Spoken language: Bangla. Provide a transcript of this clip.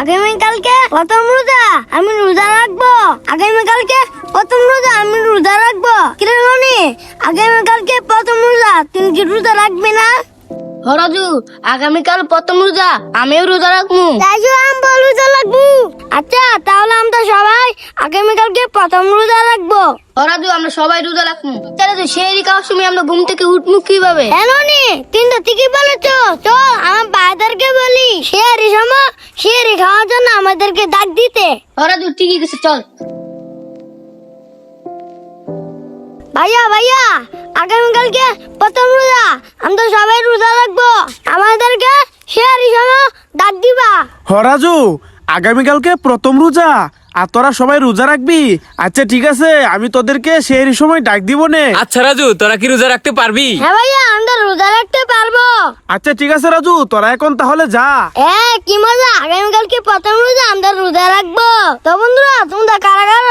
আগামীকালকে প্রথম রোজা, আমি রোজা রাখবো। আগামীকালকে প্রথম রোজা, আমি রোজা রাখবো। কিরে রনি, আগামীকালকে প্রথম রোজা, তুমি কি রোজা রাখবে না? রাজু, আগামীকাল প্রথম রোজা, আমিও রোজা রাখবো। রাজু, আমি রোজা রাখবো। আচ্ছা, তাহলে আমরা সবাই আগামীকালকে প্রথম রোজা রাখবো। রাজু, আমরা সবাই রোজা রাখবো। তাহলে সেই খাওয়ার সময় আমরা ঘুম থেকে উঠবো কিভাবে? এমনি কিন্তু ঠিকই বলেছো। চল আমার ভাইদেরকে বলি শেয়ারি খাওয়ার জন্য আমাদেরকে ডাক দিতে। রাজু, ঠিকই গেছে, চল। ভাইয়া আগামীকালকে প্রথম রোজা, আমরা সবাই রোজা রাখবো। আমাদেরকে শেয়ারি সময় ডাক দিবা। রাজু, আগামীকালকে প্রথম রোজা আর তোরা সবাই রোজা রাখবি? আচ্ছা ঠিক আছে, আমি তোদেরকে সেই সময় ডাক দিব নে। আচ্ছা রাজু, তোরা কি রোজা রাখতে পারবি? হ্যাঁ ভাইয়া, আমরা রোজা রাখতে পারবো। আচ্ছা ঠিক আছে রাজু, তোরা এখন তাহলে যা। কি মজা, আগামীকালকে প্রথম রোজা, আমরা রোজা রাখবো। তো বন্ধুরা, তোমরা কারা কারা